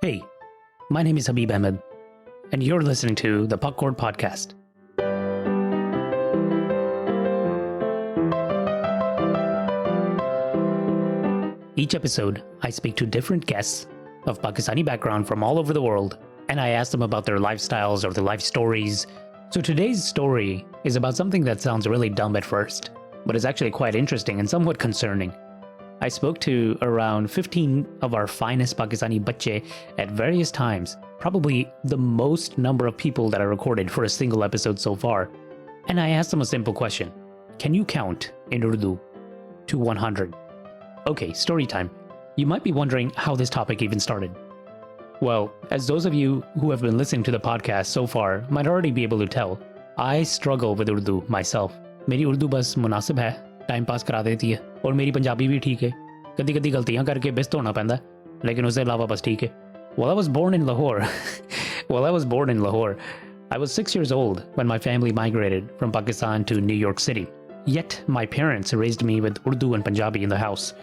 Hey, my name is Habib Ahmed, and you're listening to the Popcorn Podcast. Each episode, I speak to different guests of Pakistani background from all over the world, and I ask them about their lifestyles or their life stories. So today's story is about something that sounds really dumb at first, but is actually quite interesting and somewhat concerning. I spoke to around 15 of our finest Pakistani bachche at various times, probably the most number of people that are recorded for a single episode so far. And I asked them a simple question. Can you count in Urdu to 100? Okay, story time. You might be wondering how this topic even started. Well, as those of you who have been listening to the podcast so far might already be able to tell, I struggle with Urdu myself. मेरी उर्दू बस मुनासिब है, time pass करा देती है, और मेरी पंजाबी भी ठीक है. कदी कदी गलतियां करके बेस्ट होना पैंदा, लेकिन उससे अलावा बस ठीक है. Well, I was born in Lahore. I was 6 years old when my family migrated from Pakistan to New York City. Yet my parents raised me with Urdu and Punjabi in the house.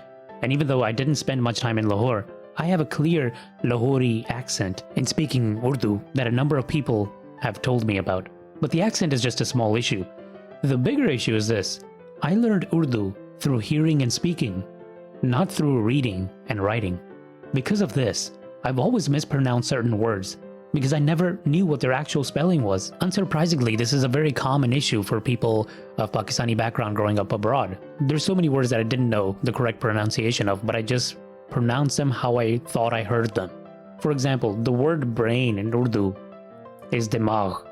And even though I didn't spend much time in Lahore, I have a clear Lahori accent in speaking Urdu that a number of people have told me about. But the accent is just a small issue. The bigger issue is this. I learned Urdu through hearing and speaking, not through reading and writing. Because of this, I've always mispronounced certain words because I never knew what their actual spelling was. Unsurprisingly, this is a very common issue for people of Pakistani background growing up abroad. There's so many words that I didn't know the correct pronunciation of, but I just pronounced them how I thought I heard them. For example, the word brain in Urdu is dimagh,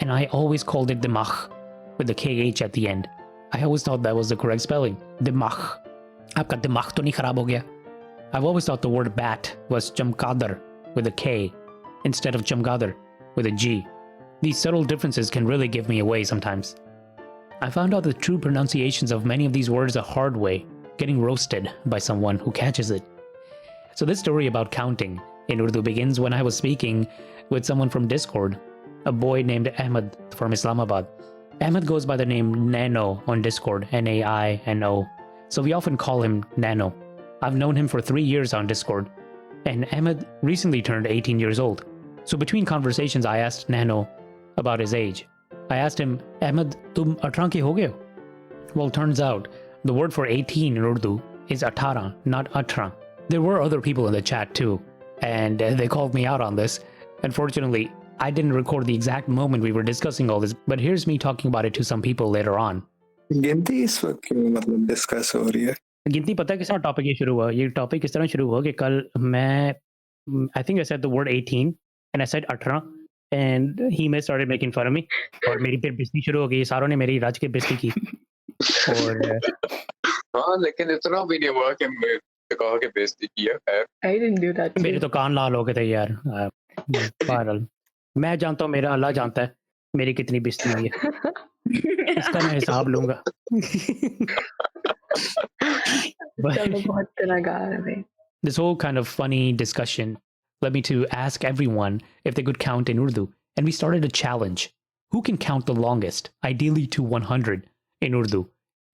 and I always called it dimagh with the KH at the end. I always thought that was the correct spelling. Dimagh. Aapka dimagh to nahi kharab ho gaya? I've always thought the word bat was chamkadar with a K instead of chamgadar with a G. These subtle differences can really give me away sometimes. I found out the true pronunciations of many of these words the hard way, getting roasted by someone who catches it. So this story about counting in Urdu begins when I was speaking with someone from Discord, a boy named Ahmed from Islamabad. Ahmed goes by the name Nano on Discord, Naino. So we often call him Nano. I've known him for 3 years on Discord, and Ahmed recently turned 18 years old. So between conversations, I asked Nano about his age. I asked him, Ahmed, tum 18 ke ho gaye ho? Well, turns out the word for 18 in Urdu is 18, not 18. There were other people in the chat too, and they called me out on this. Unfortunately, I didn't record the exact moment we were discussing all this, but here's me talking about it to some people later on. गिनती इस वक्त क्यों मतलब discuss हो रही है? गिनती पता है किस तरह टॉपिक ये शुरू हुआ? ये टॉपिक किस तरह शुरू हुआ कि कल मैं I think I said the word 18 and I said 18 and he started making fun of me और मेरी फिर बेइज्जती शुरू हो गई. सारों ने मेरी राज के बेइज्जती की और हाँ लेकिन इतना भी नहीं हुआ कि मैं कहा कि बेइज्जती किया है. I didn't do that. मेरे तो कान लाल हो गए थे यार. बहरहाल मैं जानता हूँ, मेरा अल्लाह जानता है मेरी कितनी बेइज्जती हुई है. इसका मैं हिसाब लूंगा. This whole kind of funny discussion led me to ask everyone if they could count in Urdu, and we started a challenge. Who can count the longest, ideally to 100, in Urdu?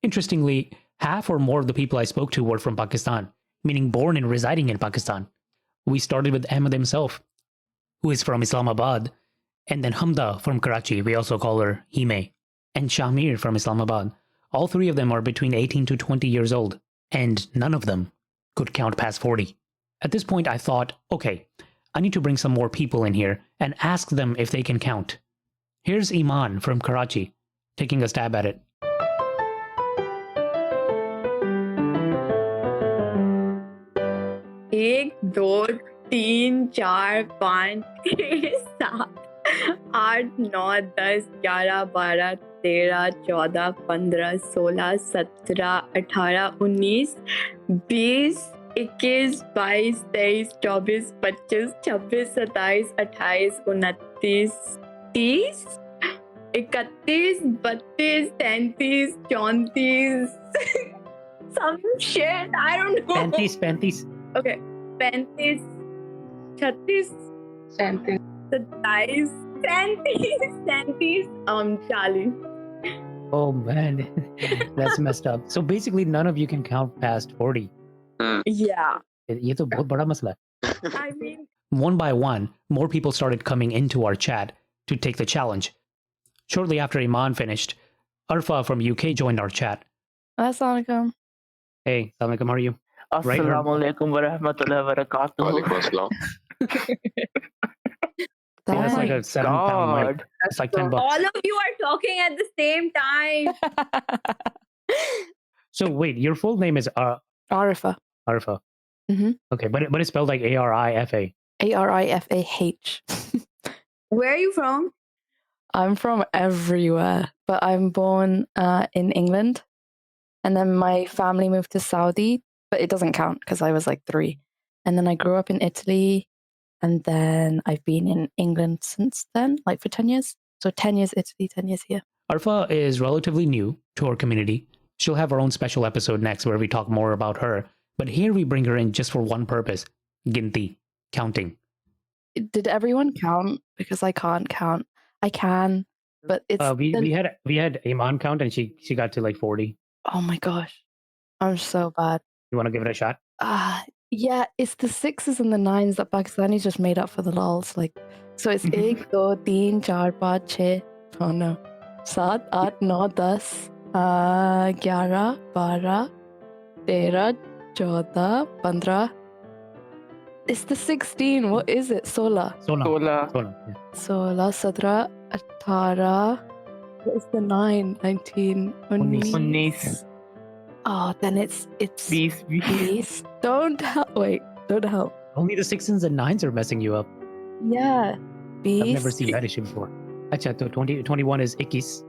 Interestingly, half or more of the people I spoke to were from Pakistan, meaning born and residing in Pakistan. We started with Ahmed himself, who is from Islamabad, and then Hamda from Karachi, we also call her Hime, and Shamir from Islamabad. All three of them are between 18 to 20 years old, and none of them could count past 40. At this point, I thought, okay, I need to bring some more people in here and ask them if they can count. Here's Iman from Karachi, taking a stab at it. एक, दो, तीन, चार, पाँच, छः, सात, 8, 9, 10, 11, 12, 13, 14, 15, 16, 17, 18, 19, 20, 21, 22, 23, 24, 25, 26, 27, 28, 29, 30, 31, 32, 33, 34, some shit, I don't know. 35. Okay, 35, 36, 37, 40. Oh man, that's messed up. So basically, none of you can count past 40. Yeah. ये तो बहुत बड़ा मसला है. I mean, One by one, more people started coming into our chat to take the challenge. Shortly after Iman finished, Arfa from UK joined our chat. Assalamualaikum. Hey, Assalamualaikum, how are you? Right, Herb? Assalamualaikum warahmatullahi wabarakatuh. Walaikum assalam. Yeah, that's like a Thank £7 mic. God. It's like $10. All of you are talking at the same time. So wait, your full name is Arifa. Arfa. Mhm. Okay, but it's spelled like Arifa. Arifah. Where are you from? I'm from everywhere, but I'm born in England. And then my family moved to Saudi, but it doesn't count because I was like 3. And then I grew up in Italy. And then I've been in England since then, like for 10 years. So 10 years Italy, 10 years here. Arfa is relatively new to our community. She'll have her own special episode next where we talk more about her. But here we bring her in just for one purpose, ginti, counting. Did everyone count? Because I can't count. I can, but it's... We had Iman count and she got to like 40. Oh my gosh. I'm so bad. You want to give it a shot? Yeah, it's the 6s and the 9s that Pakistanis just made up for the lols. Like, so it's 1, 2, 3, 4, 5, 6. Oh no. 7, 8, 9, 10, 11, 12, 13, 14, 15. It's the 16. What is it? 16. Sola. 16, 17, 18. What is the 9? 19, 19. Oh, then it's Bees. Please. Don't help. Wait, don't help. Only the 6s and 9s are messing you up. Yeah. Beast. I've never seen that issue before. Acha, 21 is Ikis.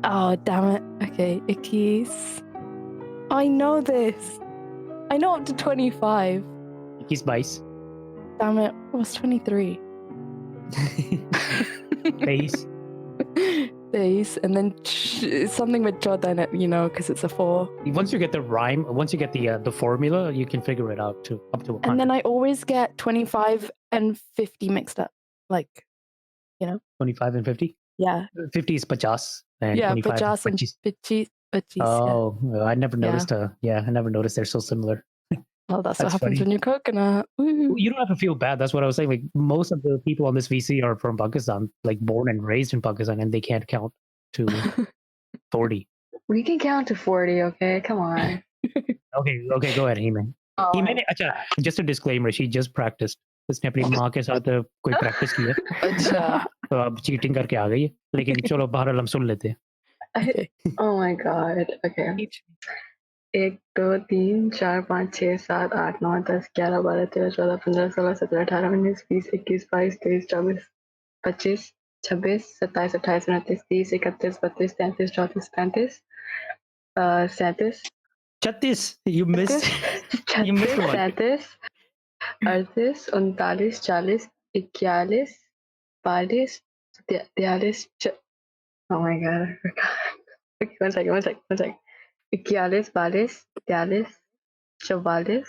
Oh, damn it. Okay, Ikis. I know this. I know up to 25. Ikis Bais. Damn it. What's 23? Base. Days. And then it's something with Jod in it, you know, because it's a 4. Once you get the rhyme, once you get the formula, you can figure it out to up to 100. And then I always get 25 and 50 mixed up. Like, you know? 25 and 50? Yeah. 50 is pajas. And Yeah, 25 is pajas and pachis. pachis. Oh, well, I never noticed. I never noticed they're so similar. Well, that's what That's happens funny. when you're coconut. Woo. You don't have to feel bad. That's what I was saying. Like most of the people on this VC are from Pakistan, like born and raised in Pakistan, and they can't count to 40. We can count to 40, okay? Come on. Okay, go ahead, Heman. Oh, Heman, अच्छा, just a disclaimer. She just practiced. उसने अपनी माँ के साथ कोई practice की है. अच्छा. तो अब cheating करके आ गई है. लेकिन चलो बहरहाल हम सुन लेते हैं. oh my god. Okay. 1, 2, 3, 4, 5, 6, 7, 8, 9, 10, 11, 12, 13, 14, 15, 16, 17, 18, 19, 20, 21, 22, 23, 24, 25, 26, 27, 28, 29, 30, 31, 32, 33, 34, 35, 37, 36. You missed. You missed one. 37, 38, 39, 40, 41, 42, 43, oh my god, I forgot. Okay, one second. 41, 42, 43, 44.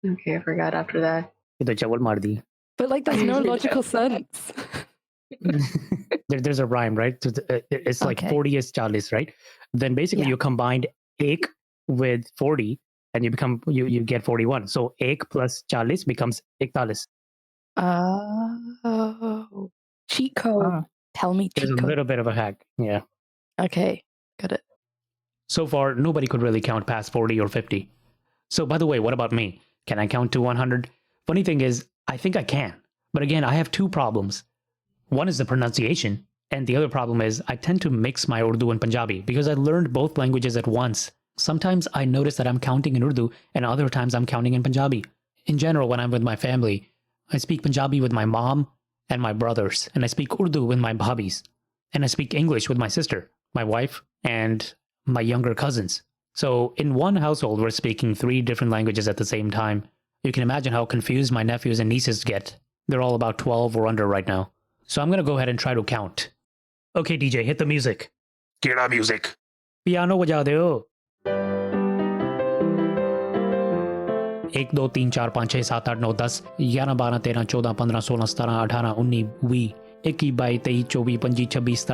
Okay, I forgot after that. ये तो चवल मार दी. But like, there's no logical sense. There's a rhyme, right? So it's like Okay. 40 is 40, right? Then basically Yeah. you combined ek with 40 and you get 41. So ek plus 40 becomes 41. Oh, cheat code. Tell me There's cheat a code. little bit of a hack. Yeah. Okay, got it. So far, nobody could really count past 40 or 50. So by the way, what about me? Can I count to 100? Funny thing is, I think I can. But again, I have 2 problems. One is the pronunciation. And the other problem is I tend to mix my Urdu and Punjabi because I learned both languages at once. Sometimes I notice that I'm counting in Urdu and other times I'm counting in Punjabi. In general, when I'm with my family, I speak Punjabi with my mom and my brothers, and I speak Urdu with my bhabis, and I speak English with my sister, my wife, and my younger cousins. So in one household, we're speaking 3 different languages at the same time. You can imagine how confused my nephews and nieces get. They're all about 12 or under right now. So I'm going to go ahead and try to count. Okay, DJ, hit the music. Kira music. Piano बजा दे ओ. 1 2 3 4 5 6 7 8 9 10 11 12 13 14 15 16 17 18 19 20 21 22 23 24 25 27 28 29 30 31 32 33 34 35 36 37 38 39 40 41 42 43 44 45 46 47 48 51 52 53 54 55 56 57 58 59 61 62 63 64 65 66 67 68 69 70 71 72 73 74 75 76 77 78 79 80 81 82 83 84 85 86 87 88 89 90 91 92 93 94 95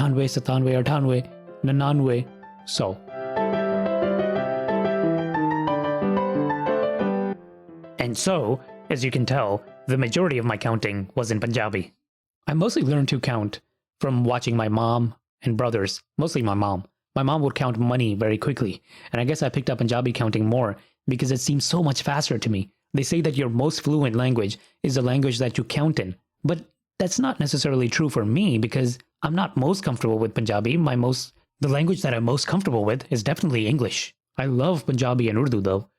96 97 98 99 100. And so, as you can tell, the majority of my counting was in Punjabi. I mostly learned to count from watching my mom and brothers, mostly my mom. My mom would count money very quickly, and I guess I picked up Punjabi counting more because it seems so much faster to me. They say that your most fluent language is the language that you count in, but that's not necessarily true for me because I'm not most comfortable with Punjabi. The language that I'm most comfortable with is definitely English. I love Punjabi and Urdu though,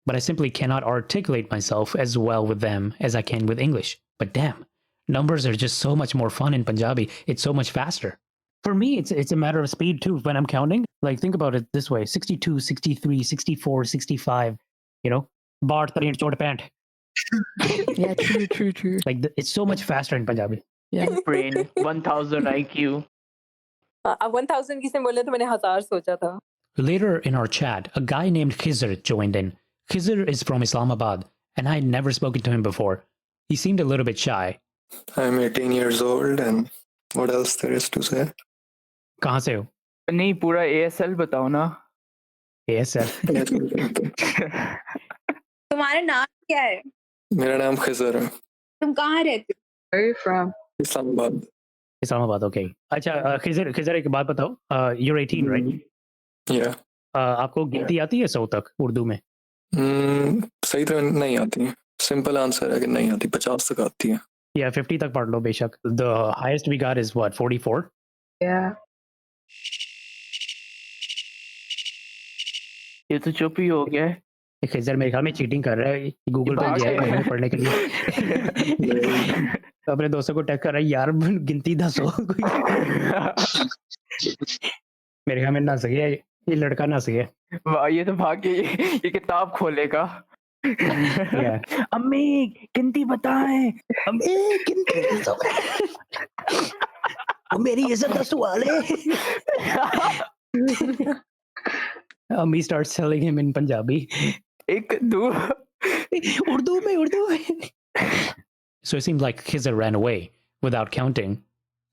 but I simply cannot articulate myself as well with them as I can with English. But damn, numbers are just so much more fun in Punjabi. It's so much faster. For me, it's a matter of speed too when I'm counting. Like, think about it this way: 62, 63, 64, 65, you know? Bar 63 Yeah, true. Like, it's so much faster in Punjabi. Yeah. Brain 1000 IQ. 1000 किसने बोले तो मैंने 1000 सोचा था. Later in our chat, a guy named Khizr joined in. Khizr is from Islamabad, and I had never spoken to him before. He seemed a little bit shy. I'm 18 years old, and what else there is to say? कहाँ से हो? नहीं पूरा ASL बताओ ना. ASL. तुम्हारा नाम क्या है? मेरा नाम खिजर है. तुम कहाँ रहते हो? Where are you from? Islamabad. Islamabad, okay. अच्छा, खिजर एक बात बताओ. You're 18, right? Yeah. आपको गिनती आती है 100 तक उर्दू में? सही तरह नहीं आती है. सिंपल आंसर है कि नहीं आती. 50 तक आती है. Yeah, 50 तक पढ़ लो बेशक. The highest we got is what, 44? Yeah. ये तो चुप ही हो गया है. खिजर मेरे ख्याल में चीटिंग कर रहा है. गूगल पे गया है मैंने पढ़ने के लिए. अपने दोस्तों को टैग कर रहा है, यार गिनती 10 हो. मेरे ख्याल में ना सही है, ये लड़का ना सही है. वाह, ये तो भाग के ये किताब खोलेगा. Yeah. अम्मी गिनती बताएं. अम्मी गिनती 10 हो. मेरी इज्जत का सवाल है. Ammi starts telling him in Punjabi. एक दो Urdu mein. So it seemed like Khizr ran away without counting.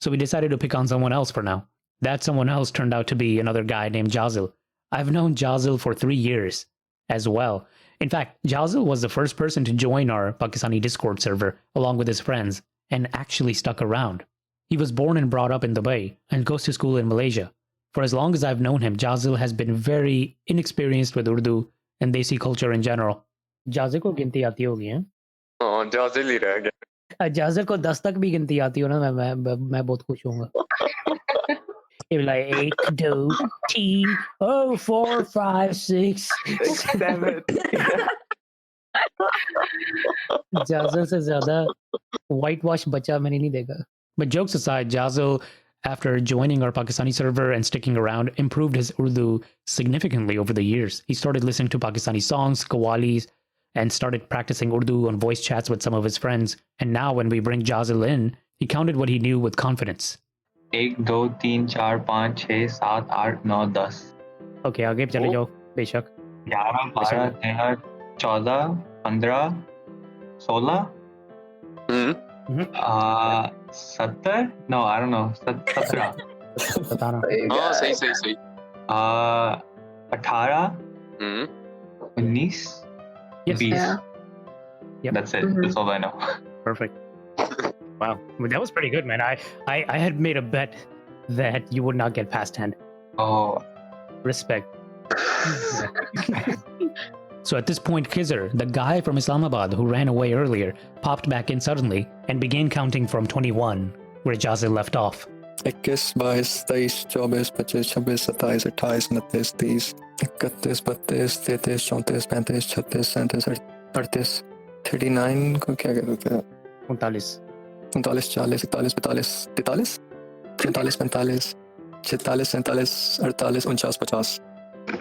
So we decided to pick on someone else for now. That someone else turned out to be another guy named Jazil. I've known Jazil for 3 years as well. In fact, Jazil was the first person to join our Pakistani Discord server along with his friends and actually stuck around. He was born and brought up in Dubai and goes to school in Malaysia. For as long as I've known him, Jazil has been very inexperienced with Urdu and Desi culture in general. Jazil को गिनती आती होगी हैं? हाँ, जाजिल ही रह गया. Jazil को 10 तक भी गिनती आती हो ना, मैं बहुत खुश होऊंगा. He'd be like 8, 2, 3, 4, 5, 6, 7. Jazil से ज़्यादा whitewash बच्चा मैंने नहीं देखा. But jokes aside, Jazil, after joining our Pakistani server and sticking around, improved his Urdu significantly over the years. He started listening to Pakistani songs, qawwalis, and started practicing Urdu on voice chats with some of his friends. And now when we bring Jazil in, he counted what he knew with confidence. 1 2 3 4 5 6 7 8 9 10. Okay, आगे चले जाओ बेशक. 11 12 13 14 15 16. 70? No, I don't know. 17. बताना. हाँ, सही. 18 19 Yes. 20. Yeah. Yep. That's it. That's all I know. Perfect. Wow, well, that was pretty good, man. I had made a bet that you would not get past 10. Oh, Respect. So at this point, Khizr, the guy from Islamabad who ran away earlier, popped back in suddenly and began counting from 21, where Jazil left off. 21 22 23 24 25 26 27 28 29 30 31 32 33 34 35 36 37 38 38 39 को क्या कहते हैं? 39. 39 40 41 42 43 45 45 46 47 48 49 50.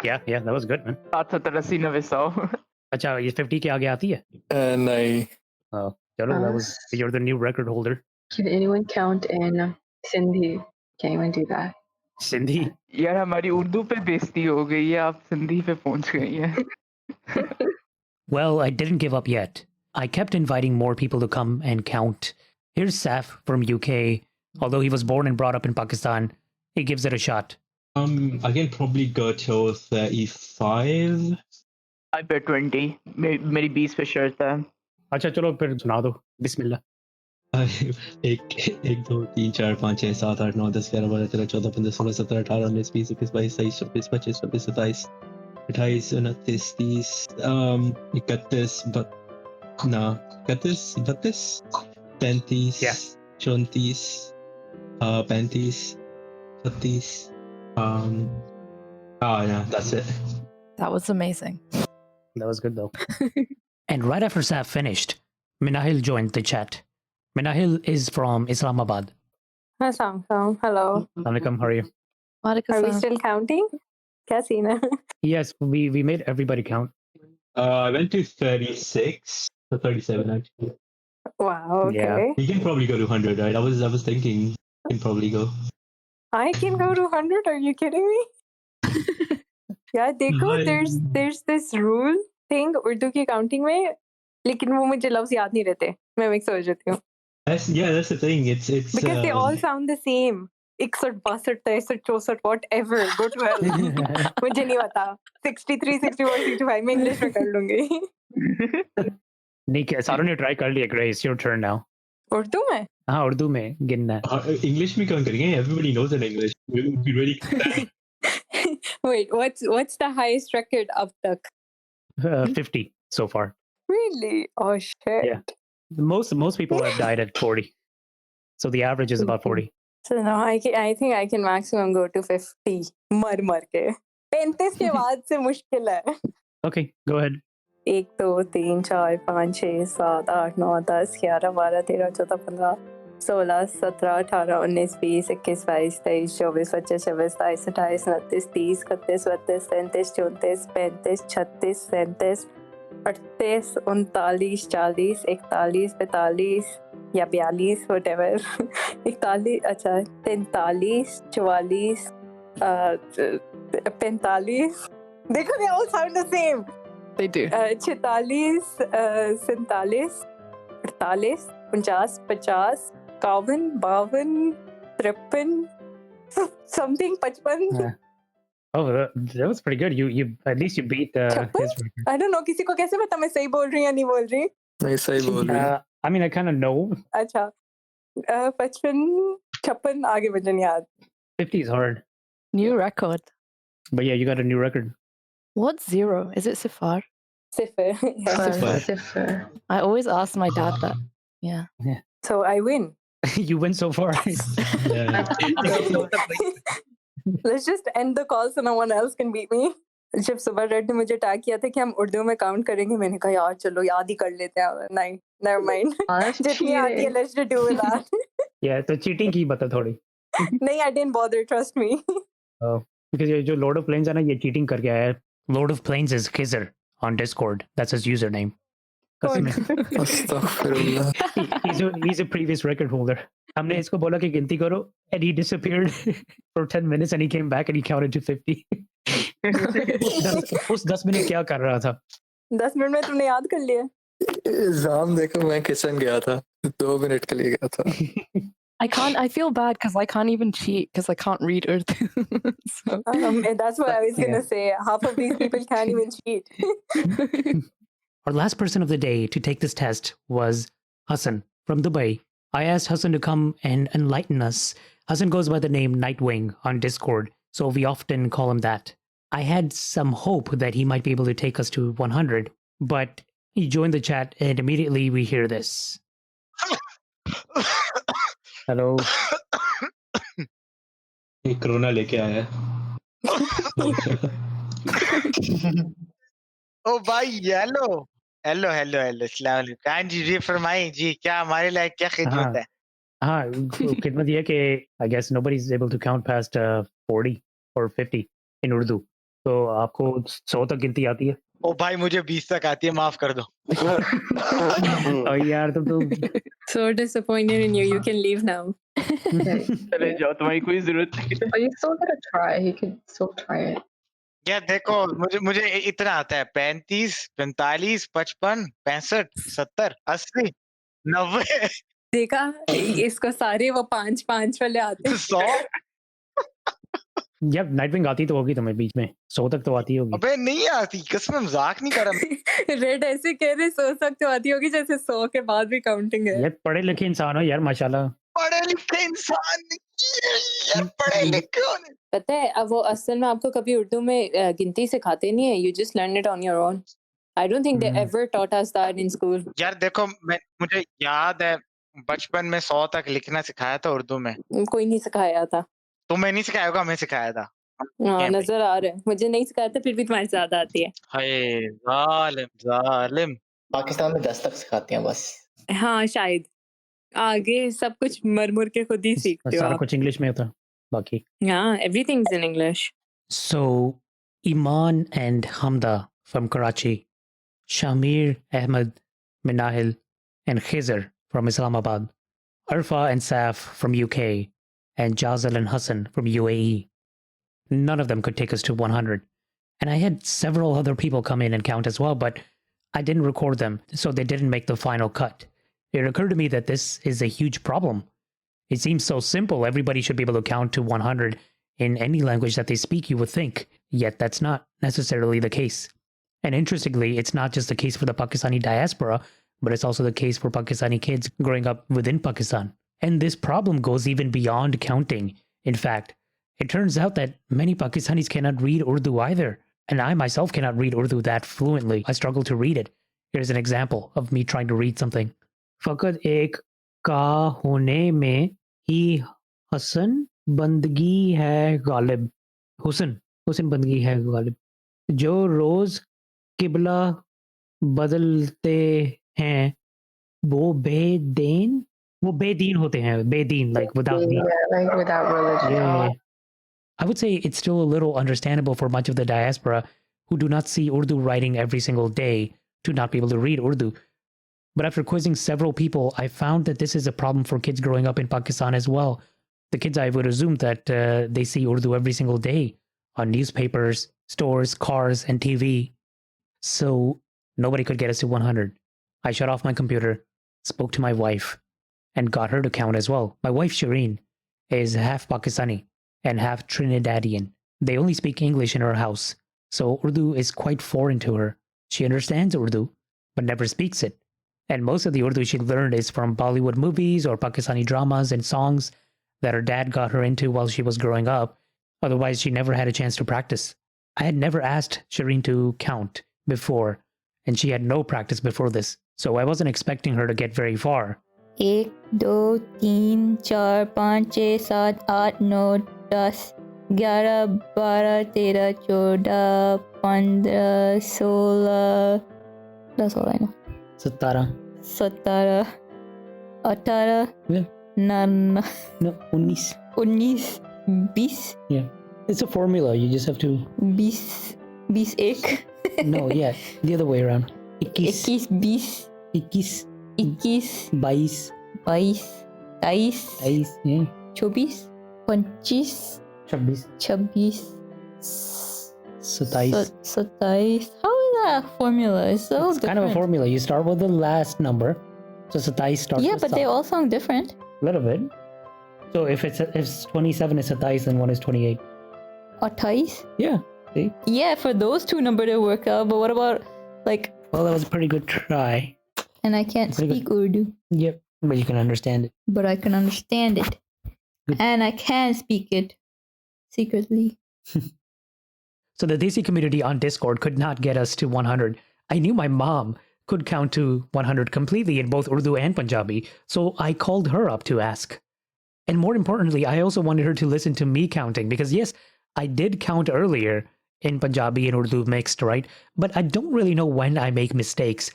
Yeah, that was good, man. 60 70 80 90 100 अच्छा, ये 50 के आगे आती है? नहीं. Oh, चलो, you're the new record holder. Can anyone count in Sindhi? Can anyone do that? Sindhi? यार हमारी उर्दू पे बेइज्जती हो गई है, आप सिंधी पे पहुंच गई हैं. Well, I didn't give up yet. I kept inviting more people to come and count. Here's Saf from UK. Although he was born and brought up in Pakistan, he gives it a shot. I can probably go till 35. I bet 20. मेरी 20 पे शर्त है. अच्छा चलो फिर सुना दो. बिस्मिल्लाह. 1 2 3 4 5 6 7 8 9 10 11 12 13 14 15 16 17 18 19 20 21 22 23 24 25 26 27 28 29 30 31 31 32 33 Yeah. 34 35 36 yeah, that's it. That was amazing. That was good though. And right after Saf finished, Minahil joined the chat. Minahil is from Islamabad. Assalamualaikum. Hello. Alaikum, how are you? Are we still counting? क्या scene है? Yes, we made everybody count. I went to 36 or 37 actually. Wow. Okay. Yeah. You can probably go to 100, right? I was thinking you can probably go. I can go to 100. Are you kidding me? यार देखो, there's this rule thing Urdu की counting में, लेकिन वो मुझे लफ्ज याद नहीं रहते. मैं mix हो जाती हूँ. That's the thing. It's Because they all sound the same. 61, 62, 63, 64, whatever. Go to hell. मुझे नहीं पता. 63, 64, 65 मैं इंग्लिश में कर लूंगी. Nick, सारों ने try कर लिया. Grace, your turn now. Urdu में? हाँ, उर्दू में गिनना. English में कौन करेंगे? Everybody knows in English. It would be really sad. Wait, what's the highest record अब तक? 50 so far. Really? Oh shit. Yeah. Most people have died at 40. So the average is about 40. So no, I think I can maximum go to 50. मर के. 35 के बाद से मुश्किल है. Okay, go ahead. 1 2 3 4 5 6 7 8 9 10 11 12 13 14 15 16 17 18 19 20 21 22 23 24 25 26 27 28 29 30 31 32 33 34 35 36 38 39 40 41 42 43 या 42 whatever 41 अच्छा 43 44 45 देखो they all sound the same. They do. 46 47 48 50 50 51 52 53 something 55 Oh, that was pretty good. You at least you beat his record. I don't know किसी को कैसे पता मैं सही बोल रही हूँ या नहीं बोल रही. नहीं सही बोल रही है. I mean, I kind of know. अच्छा 55 56 आगे मुझे नहीं याद. 50 is hard. New record. But yeah, you got a new record. What's 0? Is it sifar? Cipher. Sifar. I always ask my dad that. Yeah. So I win. You win so far. Yeah. Let's just end the call so no one else can beat me. जब सुबह red ने मुझे tag किया था कि हम उर्दू में count करेंगे, मैंने कहा यार चलो याद ही कर लेते हैं. नहीं, never mind. जितनी आती है let's just do that. Yeah, तो cheating की बता थोड़ी. नहीं, I didn't bother, trust me. Oh, because ये जो Lord of Plains है ना, ये cheating करके आया है. Lord of Plains is Khizr on Discord. That's his username. अस्तगफिरुल्लाह. He's a previous record holder. हमने इसको बोला कि गिनती करो, and he disappeared for 10 minutes and he came back and he counted to 50. उस 10 मिनट क्या कर रहा था? 10 मिनट में तुमने याद कर लिया? एग्जाम देखो मैं किचन गया था 2 मिनट के लिए गया था. I feel bad because I can't even cheat because I can't read Urdu. So. That's what I was going to say. Half of these people can't even cheat. Our last person of the day to take this test was Hassan from Dubai. I asked Hassan to come and enlighten us. Hassan goes by the name Nightwing on Discord, so we often call him that. I had some hope that he might be able to take us to 100, but he joined the chat and immediately we hear this. Hello. ये corona लेके आया है. ओ भाई yellow hello hello hello अस्सलाम वालेकुम। हाँ जी, फरमाइए जी, क्या हमारे लिए क्या खिदमत है? हाँ, खिदमत ये है कि I guess nobody is able to count past 40 or 50 in Urdu. तो आपको 100 तक गिनती आती है? ओ भाई मुझे 20 तक आती है, माफ कर दो। यार तुम तो So disappointed in you. You can leave now. चले जाओ, तुम्हारी कोई जरूरत नहीं है। But you still gotta try. He could still try it. यार देखो, मुझे इतना आता है 35, 45, 55, 65, 70, 80, 90, देखा, इसको सारे वो 5-5 वाले आते हैं। 100। जब नाइट विंग आती तो होगी तुम्हें बीच में 100 तक तो आती होगी। अबे नहीं आती, कसम मजाक नहीं कर रहा। रेड ऐसे कह रहे 100 तक तो आती होगी जैसे 100 के बाद भी काउंटिंग है। यार पढ़े लिखे इंसान हो यार, माशाल्लाह। पढ़े लिखे इंसान यार, पढ़े लिखे होने। पता है, अब वो असल में आपको कभी उर्दू में गिनती सिखाते नहीं है। You just learn it on your own. I don't think they ever taught us that in school. यार देखो, मुझे याद है बचपन में 100 तक लिखना सिखाया था उर्दू में। कोई नहीं सिखाया था। तुम्हें नहीं सिखाया होगा, हमें सिखाया था। हाँ, नजर आ रहा है। मुझे नहीं सिखाया था, फिर भी तुम्हारे साथ आती है। हाय जालिम जालिम। पाकिस्तान में 10 तक सिखाते हैं बस। हाँ शायद, आगे सब कुछ मर के खुद ही सीखते हो सारा आप। कुछ इंग्लिश में होता बाकी। हाँ, everything's in English. So, Iman and Hamda from Karachi, Shamir Ahmed Minahil and Khizr from Islamabad, Arfa and Saf from UK, and Jazal and Hassan from U.A.E. None of them could take us to 100. And I had several other people come in and count as well, but I didn't record them, so they didn't make the final cut. It occurred to me that this is a huge problem. It seems so simple. Everybody should be able to count to 100 in any language that they speak, you would think. Yet that's not necessarily the case. And interestingly, it's not just the case for the Pakistani diaspora, but it's also the case for Pakistani kids growing up within Pakistan. And this problem goes even beyond counting. In fact, it turns out that many Pakistanis cannot read Urdu either. And I myself cannot read Urdu that fluently. I struggle to read it. Here's an example of me trying to read something. फकत एक का होने में ही हसन बंदगी है गालिब। हुसन बंदगी है गालिब। जो रोज किबला बदलते हैं वो बेदीन होते हैं। बेदीन, like without Yeah, like without religion. Yeah. I would say it's still a little understandable for much of the diaspora who do not see Urdu writing every single day to not be able to read Urdu. But after quizzing several people, I found that this is a problem for kids growing up in Pakistan as well. The kids, I would assume that they see Urdu every single day on newspapers, stores, cars, and TV. So nobody could get us to 100. I shut off my computer, spoke to my wife, and got her to count as well. My wife, Shireen, is half Pakistani and half Trinidadian. They only speak English in her house, so Urdu is quite foreign to her. She understands Urdu, but never speaks it. And most of the Urdu she learned is from Bollywood movies or Pakistani dramas and songs that her dad got her into while she was growing up. Otherwise, she never had a chance to practice. I had never asked Shireen to count before, and she had no practice before this, so I wasn't expecting her to get very far. 1 2 3 4 5 6 7 8 9 10 11 12 13 14 15 16. That's all I know. 17. 17 18 Yeah. 19 No, 19. 20 Yeah. It's a formula. You just have to. 20 21 No, yeah. The other way around. 21 20 21. 21 22. 22 23 23. Yeah. 24 25 26. 26 27. 27. How is that a formula? It's so It's kind of a different. formula. You start with the last number. So 27 starts Yeah, with but they Sat. all sound different. A little bit. So if 27 is 27, then one is 28. 28? Yeah. See? Yeah, for those two numbers to work out, but what about like, Well, that was a pretty good try. and I can't Pretty speak Urdu, Yep. But you can understand it. but I can understand it. Good. And I can speak it secretly. So the Desi community on Discord could not get us to 100. I knew my mom could count to 100 completely in both Urdu and Punjabi, so I called her up to ask. And more importantly, I also wanted her to listen to me counting because yes, I did count earlier in Punjabi and Urdu mixed, right? But I don't really know when I make mistakes.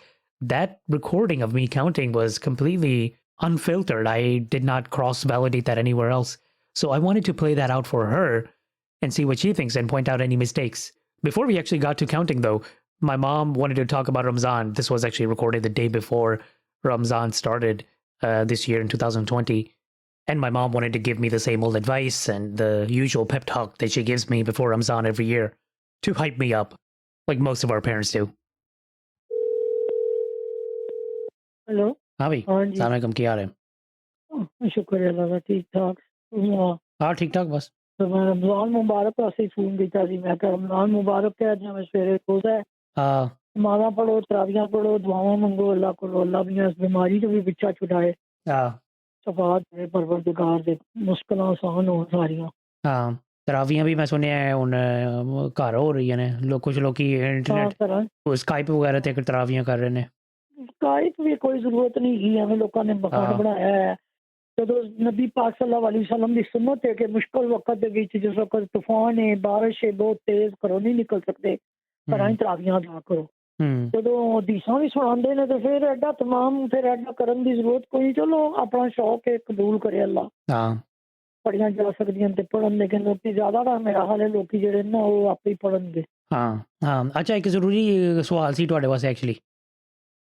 that recording of me counting was completely unfiltered. I did not cross-validate that anywhere else. So I wanted to play that out for her and see what she thinks and point out any mistakes. Before we actually got to counting, though, my mom wanted to talk about Ramzan. This was actually recorded the day before Ramzan started this year in 2020. And my mom wanted to give me the same old advice and the usual pep talk that she gives me before Ramzan every year to hype me up, like most of our parents do. Hello हाँ भाई, हाँ जी अस्सलाम वालेकुम, क्या हाल है? शुक्र है अल्लाह का ठीक ठाक हाँ ठीक ठाक बस। तो मैं रमजान मुबारक वास्ते फोन किया सी मैं रमजान मुबारक है जिवें सवेरे रोज़ा है हाँ नमाज़ां पढ़ो तरावियां पढ़ो दुआवां मंगो अल्लाह को अल्लाह भी इस बीमारी तो भी पिछा छुड़ाए हाँ शफात दे परवरदिगार दे मुश्किलां आसान हो सारियां हाँ तरावियां भी मैं सुनिया है ਹੁਣ ਘਰ ਹੋ ਰਹੀਆਂ ਨੇ ਕੁਝ ਲੋਕੀ ਇੰਟਰਨੈਟ ਸਕਾਈਪ ਵਗੈਰਾ ਤੇ ਤਰਾਵੀਆਂ ਕਰ ਰਹੇ ਨੇ ਸਕਾਈਪ ਵੀ ਕੋਈ ਜ਼ਰੂਰਤ ਨਹੀਂ ਹੈ ਐਵੇਂ ਲੋਕਾਂ ਨੇ ਬਖਾਰ ਬਣਾਇਆ ਹੈ ਜਦੋਂ ਨਬੀ ਪਾਕ ਸੱਲੱਲਾਹੁ ਅਲੈहि ਵਸੱਲਮ ਦੀ ਸੁਨਨਤ ਹੈ ਕਿ ਮੁਸ਼ਕਲ ਵਕਤ ਦੇ ਵਿੱਚ ਜਿਸ ਵਕਤ ਤੂਫਾਨ ਹੈ ਬਾਰਿਸ਼ ਹੈ ਬਹੁਤ ਤੇਜ਼ ਘਰੋਂ ਨਹੀਂ ਨਿਕਲ ਸਕਦੇ ਘਰਾਂ ਹੀ ਤਰਾਵੀਆਂ ਅਦਾ ਕਰੋ ਜਦੋਂ ਹਦੀਸਾਂ ਵੀ ਸੁਣਾਉਂਦੇ ਨੇ ਤੇ ਫਿਰ ਐਡਾ ਤਮਾਮ ਫਿਰ ਐਡਾ ਕਰਨ ਦੀ ਜ਼ਰੂਰਤ ਕੋਈ ਚਲੋ ਆਪਣਾ ਸ਼ੌਕ ਹੈ ਕਬੂਲ ਕਰੇ ਅੱਲਾ ਹਾਂ ਪੜੀਆਂ ਜਾ ਸਕਦੀਆਂ ਤੇ ਪੜਨ ਲੇਕਿਨ ਲੋਕੀ ਜ਼ਿਆਦਾ ਤਾਂ ਮੇਰਾ ਹਾਲ ਹੈ ਲੋਕੀ ਜਿਹੜੇ ਨਾ ਉਹ ਆਪੇ ਹੀ ਪੜਨਗੇ ਹਾਂ ਹਾਂ ਅੱਛਾ ਇੱਕ ਜ਼ਰੂਰੀ ਸਵਾਲ ਸੀ ਤੁਹਾਡੇ ਵਾਸਤੇ ਐਕਚੁਅਲੀ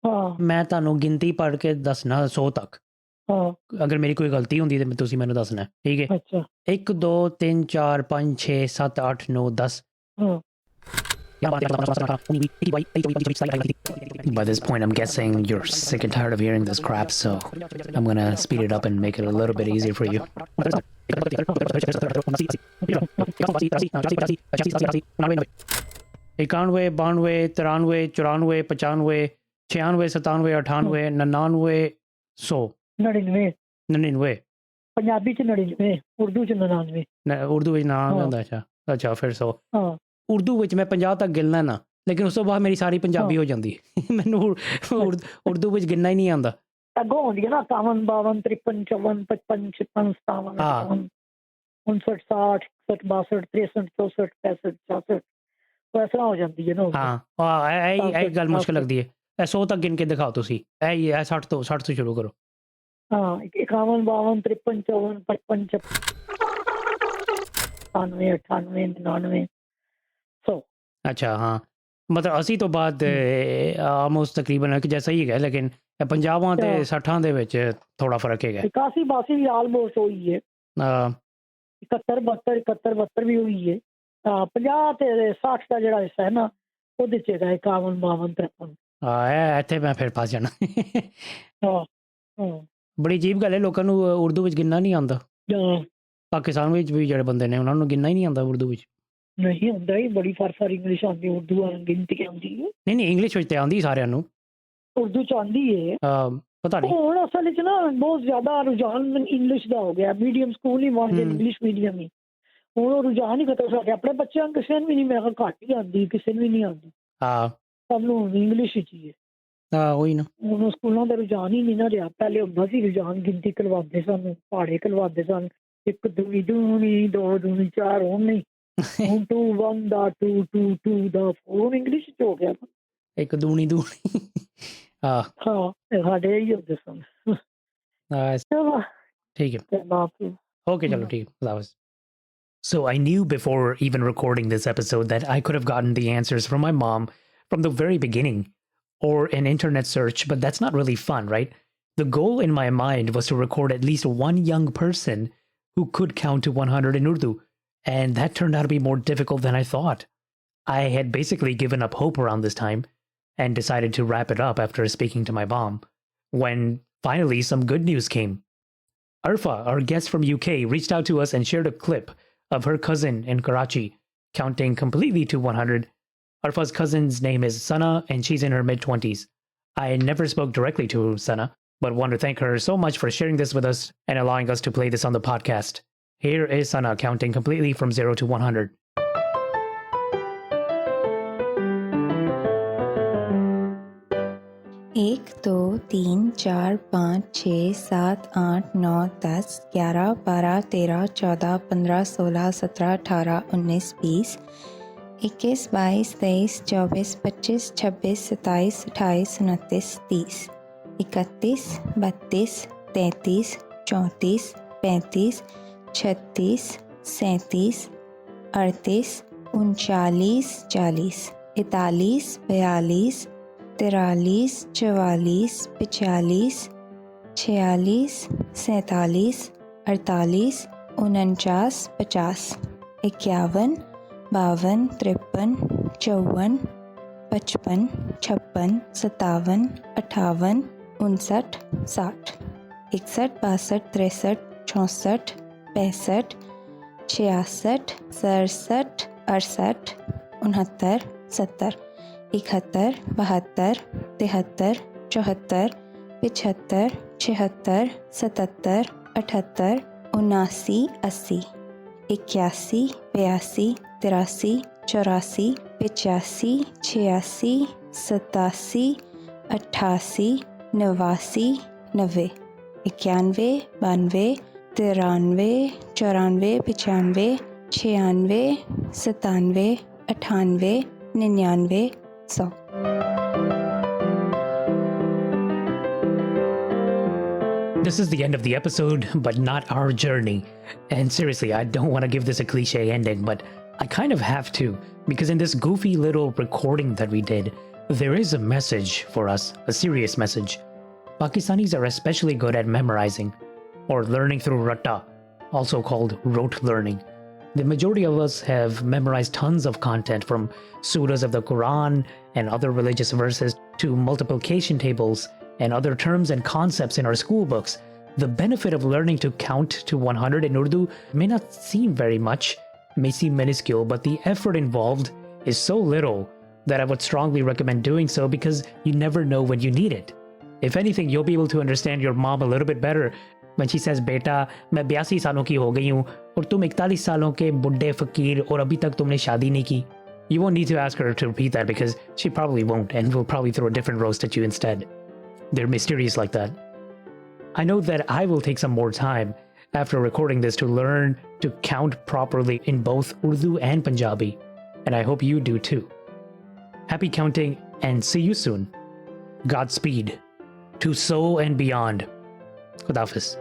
ਹਾਂ ਮੈਂ ਤੁਹਾਨੂੰ ਗਿਣਤੀ ਪੜ੍ਹ ਕੇ ਦੱਸਣਾ 100 ਤੱਕ ਹਾਂ ਅਗਰ ਮੇਰੀ ਕੋਈ ਗਲਤੀ ਹੁੰਦੀ ਤੇ ਤੁਸੀਂ ਮੈਨੂੰ ਦੱਸਣਾ ਠੀਕ ਹੈ ਅੱਛਾ 1 2 3 4 5 6 7 8 9 10 ਹਾਂ By this point, I'm guessing you're sick and tired of hearing this crap, so I'm gonna speed it up and make it a little bit easier for you. 91 92 93 94 95 96 97 98 99 100 99 99 Punjabi ਚ 99 ਉਰਦੂ ਚ 99 ਉਰਦੂ ਵਿੱਚ 99 ਹੁੰਦਾ ਅੱਛਾ ਫਿਰ 100 ਹਾਂ ਉਰਦੂ ਵਿੱਚ ਮੈਂ 50 ਤੱਕ ਗਿਣਨਾ ਨਾ ਲੇਕਿਨ ਉਸ ਤੋਂ ਬਾਅਦ ਮੇਰੀ ਸਾਰੀ ਪੰਜਾਬੀ ਹੋ ਜਾਂਦੀ ਮੈਨੂੰ ਉਰਦੂ ਵਿੱਚ ਗਿਣਨਾ ਹੀ ਨਹੀਂ ਆਉਂਦਾ ਅੱਗੋਂ ਹੁੰਦੀ ਹੈ ਨਾ 51 52 53 54 55 56 57 59 60 62 63 64 65 66 ਉਹ ਇਸ ਤਰ੍ਹਾਂ ਹੋ ਜਾਂਦੀ ਹੈ ਨਾ ਹਾਂ ਇਹ ਗੱਲ ਮੁਸ਼ਕਿਲ ਲੱਗਦੀ ਹੈ ਇਹ 100 ਤੱਕ ਗਿਣ ਕੇ ਦਿਖਾਓ ਤੁਸੀਂ ਇਹ 60 ਤੋਂ ਸ਼ੁਰੂ ਕਰੋ ਹਾਂ 51 52 53 54 55 98 99 100 अच्छा हाँ मतलब 80 ਤੋਂ ਬਾਅਦ ਆਲਮੋਸਟ ਤਕਰੀਬਨ ਕਿ ਜੈਸਾ ਹੀ ਹੈ ਲੇਕਿਨ ਪੰਜਾਬਾਂ ਤੇ 60 ਦੇ ਵਿੱਚ ਥੋੜਾ ਫਰਕ ਹੈਗਾ 81 82 ਵੀ ਆਲਮੋਸਟ ਹੋਈ ਹੈ 71 72 71 72 ਵੀ ਹੋਈ ਹੈ 50 ਤੇ 60 ਦਾ ਜਿਹੜਾ ਹਿੱਸਾ ਹੈ ਨਾ ਉਹਦੇ ਚ ਹੈਗਾ 51 52 53 ਹਾਂ ਇੱਥੇ ਮੈਂ ਫਿਰ ਫਸ ਜਾਣਾ ਹਾਂ ਬੜੀ ਅਜੀਬ ਗੱਲ ਹੈ ਲੋਕਾਂ ਨੂੰ ਉਰਦੂ ਵਿੱਚ ਗਿਣਨਾ ਨਹੀਂ ਆਉਂਦਾ ਪਾਕਿਸਤਾਨ ਵਿੱਚ ਵੀ ਜਿਹੜੇ ਬੰਦੇ ਨੇ ਉਹਨਾਂ ਨੂੰ ਗਿਣਨਾ ਹੀ ਨਹੀਂ ਆਉਂਦਾ ਉਰਦੂ ਵਿੱਚ ਨਹੀਂ ਹੁੰਦਾ ਹੀ ਬੜੀ ਫਰਫਰ ਇੰਗਲਿਸ਼ ਆਉਂਦੀ ਉਰਦੂ ਗਿਣਤੀ ਆਉਂਦੀ ਹੈ ਨਹੀਂ ਇੰਗਲਿਸ਼ ਵਿੱਚ ਤੇ ਆਉਂਦੀ ਸਾਰਿਆਂ ਨੂੰ ਉਰਦੂ ਚ ਆਉਂਦੀ ਹੈ ਪਤਾ ਨਹੀਂ ਹੁਣ ਅਸਲ ਵਿੱਚ ਨਾ ਬਹੁਤ ਜ਼ਿਆਦਾ ਰੁਝਾਨ ਇੰਗਲਿਸ਼ ਦਾ ਹੋ ਗਿਆ ਮੀਡੀਅਮ ਸਕੂਲ ਹੀ ਵਾਂਦੇ ਇੰਗਲਿਸ਼ ਮੀਡੀਅਮ ਹੀ ਹੁਣ ਉਹ ਰੁਝਾਨ ਹੀ ਖਤਮ ਹੋ ਗਿਆ ਆਪਣੇ ਬੱਚਿਆਂ ਨੂੰ ਕਿਸੇ ਨੂੰ ਵੀ ਨਹੀਂ ਮੈਂ ਕਿਹਾ ਘੱਟ ਹੀ ਆਉਂਦੀ ਕਿਸੇ ਨੂੰ ਵੀ ਨਹੀਂ ਆਉਂਦੀ ਸਭ ਨੂੰ ਇੰਗਲਿਸ਼ ਵਿੱਚ ਹੀ ਹੈ ਉਹੀ ਨਾ ਹੁਣ ਸਕੂਲਾਂ ਦਾ ਰੁਝਾਨ ਹੀ ਨਹੀਂ ਨਾ ਰਿਹਾ ਪਹਿਲੇ ਹੁੰਦਾ ਸੀ ਰੁਝਾਨ ਗਿਣਤੀ ਕਰਵਾਉਂਦੇ ਸਨ ਪਹਾੜੇ ਕਰਵਾਉਂਦੇ ਸਨ 1 2 ਦੂਣੀ 2 ਦੂਣੀ 4 ਹੁਣ ਨਹੀਂ ਹੁਣ 2 1 ਦਾ 2 2 2 ਦਾ 4 ਇੰਗਲਿਸ਼ ਚ ਹੋ ਗਿਆ ਇੱਕ ਦੂਣੀ ਹਾਂ ਸਾਡੇ ਹੀ ਹੁੰਦੇ ਸਨ ਠੀਕ ਹੈ ਓਕੇ ਚਲੋ ਠੀਕ ਹੈ So I knew before even recording this episode that I could have gotten the answers from my mom from the very beginning or an internet search, but that's not really fun, right? The goal in my mind was to record at least one young person who could count to 100 in Urdu, and that turned out to be more difficult than I thought. I had basically given up hope around this time and decided to wrap it up after speaking to my mom, when finally some good news came. Arfa, our guest from UK, reached out to us and shared a clip of her cousin in Karachi counting completely to 100. Arfa's cousin's name is Sana and she's in her mid-20s. I never spoke directly to Sana, but want to thank her so much for sharing this with us and allowing us to play this on the podcast. Here is Sana counting completely from 0 to 100. 1 2 3 4 5 6 7 8 9 10 11 12 13 14 15 16 17 18 19 20 21, 22, 23, 24, 25, 26, 27, 28, 29, 30, 31, 32, 33, 34, 35, 36, 37, 38, 39, 40, 41, 42, 43, 44, 45, 46, 47, 48, 49, 50, 51, 52, 53, 54, 55, 56, 57, 58, 59, 60, 61, 62, 63, 64, 65, 66, 67, 68, 69, 70, 71, 72, 73, 74, 75, 76, 77, 78, 79, 80, 81, 82, 83, 84, 85, 86, 87, 88, 89, 90, 91, 92, 93, 94, 95, 96, 97, 98, 99, 100. This is the end of the episode, but not our journey. And seriously, I don't want to give this a cliche ending, but I kind of have to, because in this goofy little recording that we did, there is a message for us, a serious message. Pakistanis are especially good at memorizing, or learning through ratta, also called rote learning. The majority of us have memorized tons of content, from surahs of the Quran and other religious verses to multiplication tables and other terms and concepts in our school books. The benefit of learning to count to 100 in Urdu may not seem very much, may seem minuscule, but the effort involved is so little that I would strongly recommend doing so, because you never know when you need it. If anything, you'll be able to understand your mom a little bit better when she says, "Beta, मैं 82 सालों की हो गई हूँ और तुम 41 सालों के बुड्ढे फकीर और अभी तक तुमने शादी नहीं की." You won't need to ask her to repeat that, because she probably won't, and will probably throw a different roast at you instead. They're mysterious like that. I know that I will take some more time after recording this to learn to count properly in both Urdu and Punjabi, and I hope you do too. Happy counting, and see you soon. Godspeed to soul and beyond. Khudafis.